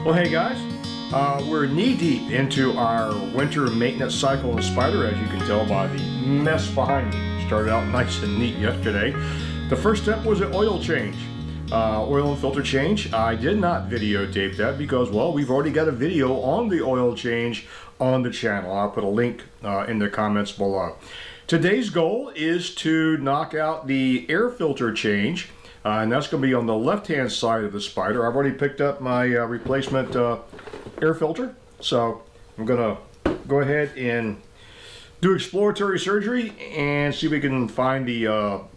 Well, hey guys, we're knee-deep into our winter maintenance cycle in Spyder, as you can tell by the mess behind me. Started out nice and neat yesterday. The first step was an oil change, oil and filter change. I did not videotape that because, well, we've already got a video on the oil change on the channel. I'll put a link in the comments below. Today's goal is to knock out the air filter change. And that's going to be on the left-hand side of the Spyder. I've already picked up my replacement air filter, so I'm going to go ahead and do exploratory surgery and see if we can find where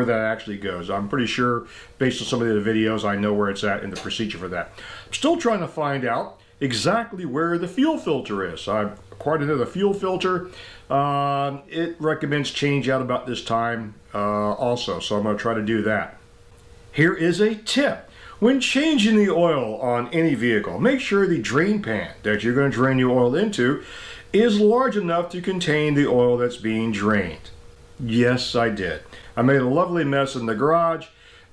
that actually goes. I'm pretty sure, based on some of the videos, I know where it's at in the procedure for that. I'm still trying to find out exactly where the fuel filter is. I've acquired another fuel filter. It recommends change out about this time also, so I'm going to try to do that. Here is a tip. When changing the oil on any vehicle, make sure the drain pan that you're going to drain your oil into is large enough to contain the oil that's being drained. Yes, I did. I made a lovely mess in the garage.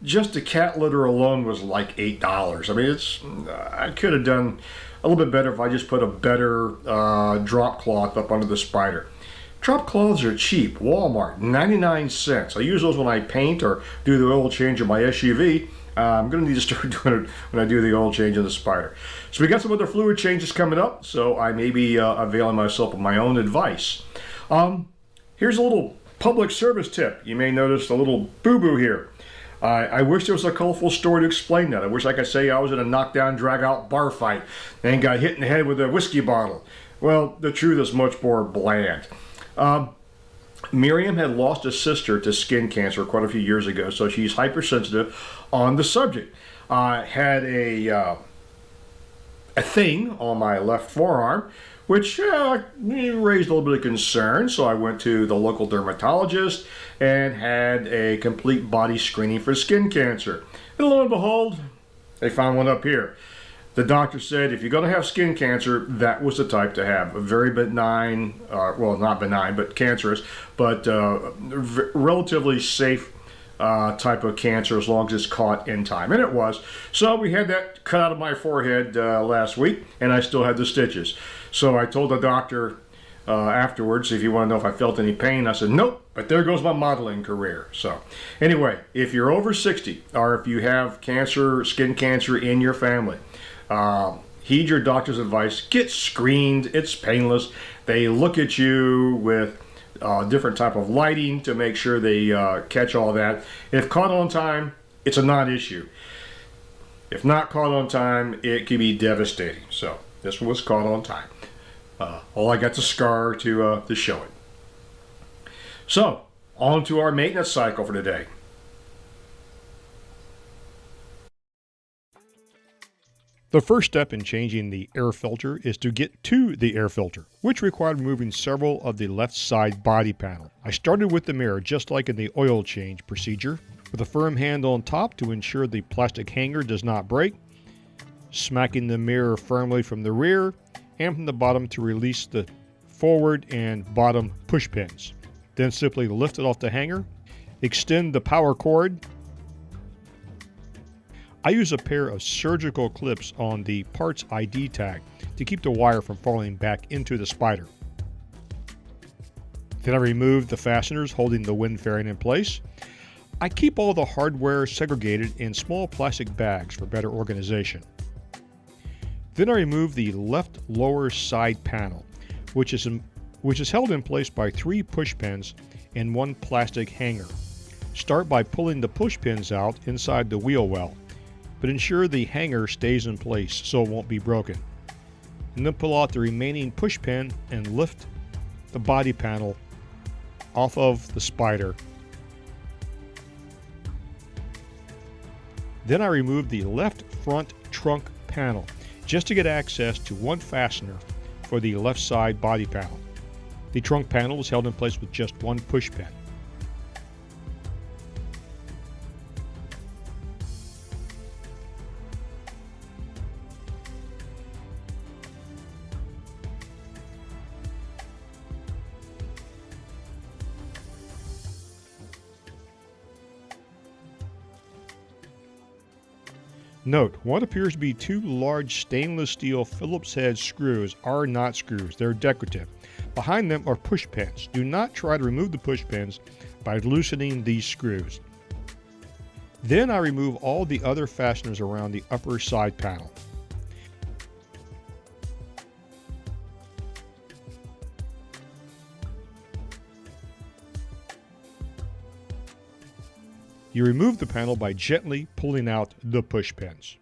Just the cat litter alone was like $8. I mean, I could have done a little bit better if I just put a better drop cloth up under the Spyder. Drop cloths are cheap. Walmart, 99 cents. I use those when I paint or do the oil change in my SUV. I'm going to need to start doing it when I do the oil change in the Spyder. So we got some other fluid changes coming up, so I may be availing myself of my own advice. Here's a little public service tip. You may notice a little boo-boo here. I wish there was a colorful story to explain that. I wish I could say I was in a knockdown, drag-out bar fight and got hit in the head with a whiskey bottle. Well, the truth is much more bland. Miriam had lost a sister to skin cancer quite a few years ago, so she's hypersensitive on the subject. I had a thing on my left forearm, which raised a little bit of concern, so I went to the local dermatologist and had a complete body screening for skin cancer. And lo and behold, they found one up here. The doctor said if you're going to have skin cancer, that was the type to have. A very benign, well, not benign, but cancerous, but relatively safe type of cancer as long as it's caught in time. And it was. So we had that cut out of my forehead last week, and I still had the stitches. So I told the doctor afterwards, if you want to know if I felt any pain, I said, nope, but there goes my modeling career. So anyway, if you're over 60, or if you have cancer, skin cancer in your family, heed your doctor's advice. Get screened. It's painless. They look at you with different type of lighting to make sure they catch all that. If caught on time, it's a non-issue. If not caught on time, it can be devastating. So this one was caught on time. All I got's a scar to show it. So on to our maintenance cycle for today. The first step in changing the air filter is to get to the air filter, which required removing several of the left side body panel. I started with the mirror just like in the oil change procedure, with a firm handle on top to ensure the plastic hanger does not break, smacking the mirror firmly from the rear and from the bottom to release the forward and bottom push pins. Then simply lift it off the hanger, extend the power cord. I use a pair of surgical clips on the parts ID tag to keep the wire from falling back into the Spyder. Then I remove the fasteners holding the wind fairing in place. I keep all the hardware segregated in small plastic bags for better organization. Then I remove the left lower side panel, which is held in place by 3 push pins and 1 plastic hanger. Start by pulling the push pins out inside the wheel well, but ensure the hanger stays in place so it won't be broken. And then pull out the remaining push pin and lift the body panel off of the Spyder. Then I remove the left front trunk panel just to get access to 1 fastener for the left side body panel. The trunk panel is held in place with just 1 push pin. Note, what appears to be two large stainless steel Phillips head screws are not screws, they're decorative. Behind them are push pins. Do not try to remove the push pins by loosening these screws. Then I remove all the other fasteners around the upper side panel. You remove the panel by gently pulling out the push pins.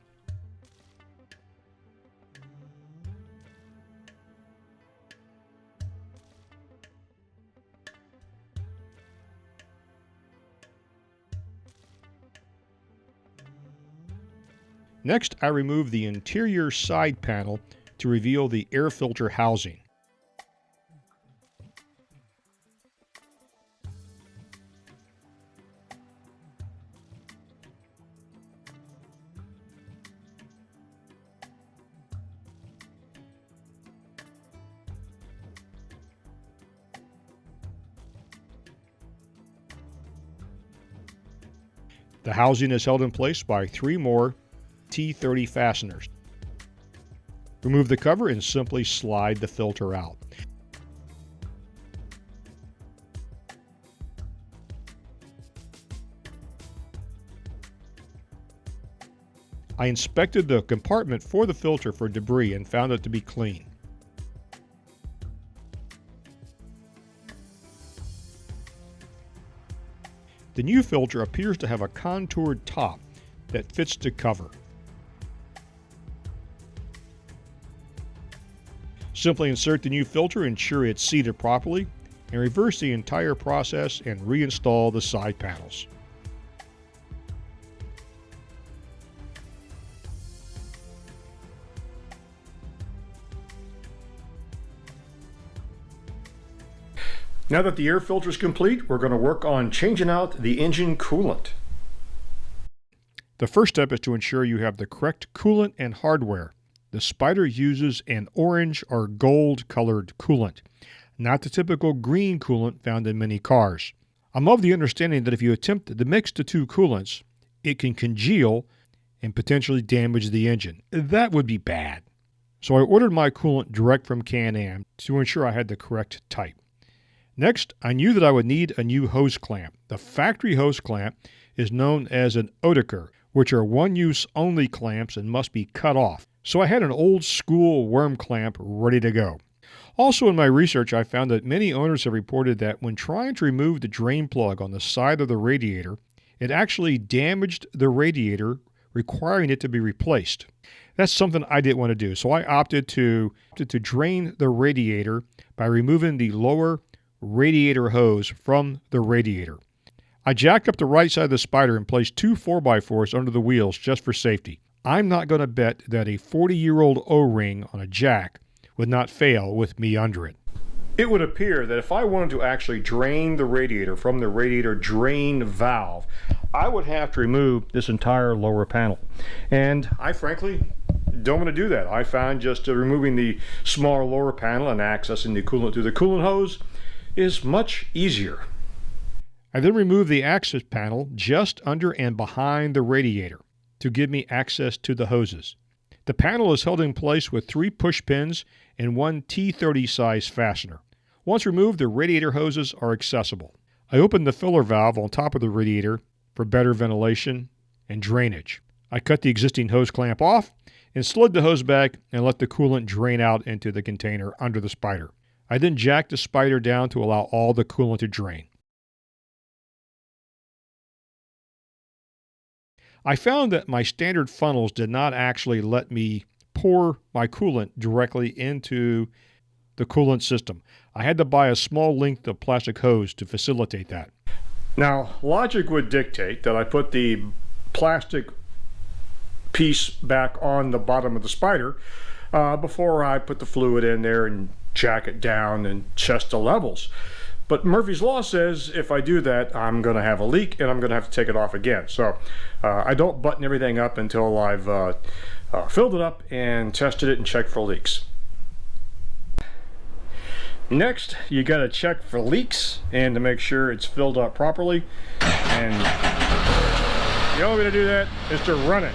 Next, I remove the interior side panel to reveal the air filter housing. The housing is held in place by 3 more T30 fasteners. Remove the cover and simply slide the filter out. I inspected the compartment for the filter for debris and found it to be clean. The new filter appears to have a contoured top that fits the cover. Simply insert the new filter, ensure it's seated properly, and reverse the entire process and reinstall the side panels. Now that the air filter is complete, we're going to work on changing out the engine coolant. The first step is to ensure you have the correct coolant and hardware. The Spyder uses an orange or gold colored coolant, not the typical green coolant found in many cars. I'm of the understanding that if you attempt to mix the two coolants, it can congeal and potentially damage the engine. That would be bad. So I ordered my coolant direct from Can Am to ensure I had the correct type. Next, I knew that I would need a new hose clamp. The factory hose clamp is known as an Oetiker, which are one-use only clamps and must be cut off. So I had an old school worm clamp ready to go. Also in my research, I found that many owners have reported that when trying to remove the drain plug on the side of the radiator, it actually damaged the radiator, requiring it to be replaced. That's something I didn't want to do, so I opted to drain the radiator by removing the lower radiator hose from the radiator. I jacked up the right side of the Spyder and placed 2 4x4s under the wheels just for safety. I'm not going to bet that a 40-year-old O-ring on a jack would not fail with me under it. It would appear that if I wanted to actually drain the radiator from the radiator drain valve, I would have to remove this entire lower panel. And I frankly don't want to do that. I found just removing the smaller lower panel and accessing the coolant through the coolant hose is much easier. I then removed the access panel just under and behind the radiator to give me access to the hoses. The panel is held in place with 3 push pins and 1 T30 size fastener. Once removed, the radiator hoses are accessible. I opened the filler valve on top of the radiator for better ventilation and drainage. I cut the existing hose clamp off and slid the hose back and let the coolant drain out into the container under the Spyder. I then jacked the Spyder down to allow all the coolant to drain. I found that my standard funnels did not actually let me pour my coolant directly into the coolant system. I had to buy a small length of plastic hose to facilitate that. Now, logic would dictate that I put the plastic piece back on the bottom of the Spyder before I put the fluid in there and jack it down and test the levels. But Murphy's Law says if I do that, I'm going to have a leak and I'm going to have to take it off again. So I don't button everything up until I've filled it up and tested it and checked for leaks. Next, you got to check for leaks and to make sure it's filled up properly. And the only way to do that is to run it.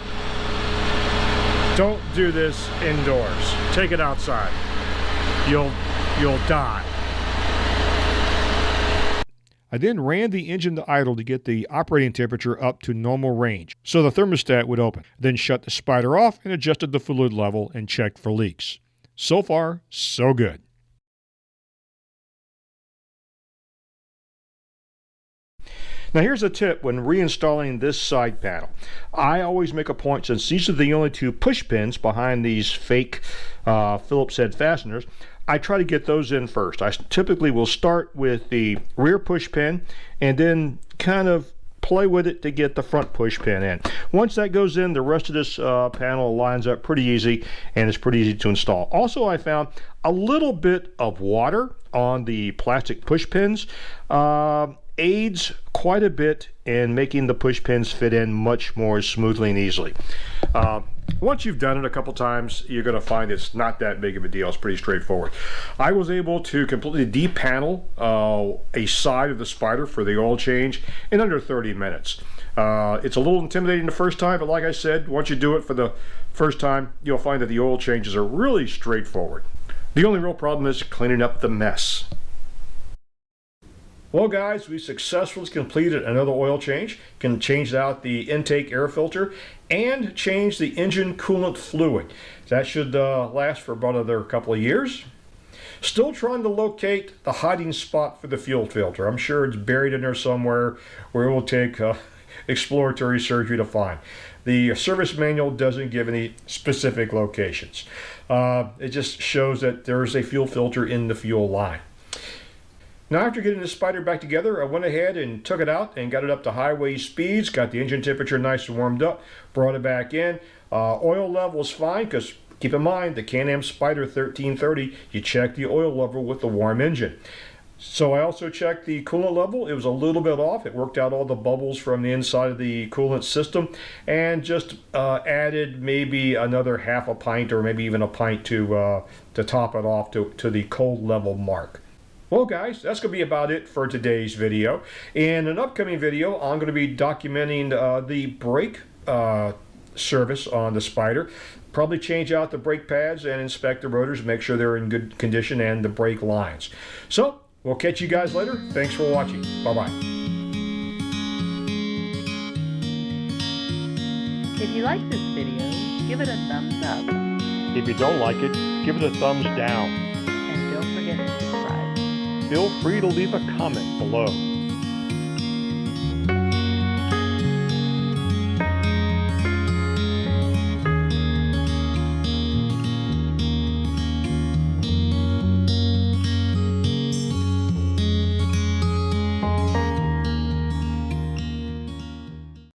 Don't do this indoors. Take it outside. You'll die. I then ran the engine to idle to get the operating temperature up to normal range, so the thermostat would open. Then shut the Spyder off and adjusted the fluid level and checked for leaks. So far, so good. Now here's a tip when reinstalling this side panel. I always make a point, since these are the only two push pins behind these fake Phillips head fasteners, I try to get those in first. I typically will start with the rear push pin and then kind of play with it to get the front push pin in. Once that goes in, the rest of this panel lines up pretty easy and it's pretty easy to install. Also, I found a little bit of water on the plastic push pins aids quite a bit in making the push pins fit in much more smoothly and easily. Once you've done it a couple times, you're going to find it's not that big of a deal. It's pretty straightforward. I was able to completely depanel a side of the Spyder for the oil change in under 30 minutes. It's a little intimidating the first time, but like I said, once you do it for the first time, you'll find that the oil changes are really straightforward. The only real problem is cleaning up the mess. Well guys, we successfully completed another oil change. Can change out the intake air filter and change the engine coolant fluid. That should last for about another couple of years. Still trying to locate the hiding spot for the fuel filter. I'm sure it's buried in there somewhere where it will take exploratory surgery to find. The service manual doesn't give any specific locations. It just shows that there is a fuel filter in the fuel line. Now after getting the Spyder back together, I went ahead and took it out and got it up to highway speeds, got the engine temperature nice and warmed up, brought it back in. Oil level is fine, because keep in mind the Can Am Spyder 1330, you check the oil level with the warm engine. So I also checked the coolant level. It was a little bit off. It worked out all the bubbles from the inside of the coolant system and just added maybe another half a pint or maybe even a pint to top it off to the cold level mark. Well guys, that's going to be about it for today's video. In an upcoming video, I'm going to be documenting the brake service on the Spyder. Probably change out the brake pads and inspect the rotors, make sure they're in good condition, and the brake lines. So, we'll catch you guys later. Thanks for watching. Bye-bye. If you like this video, give it a thumbs up. If you don't like it, give it a thumbs down. And don't forget to subscribe. Feel free to leave a comment below.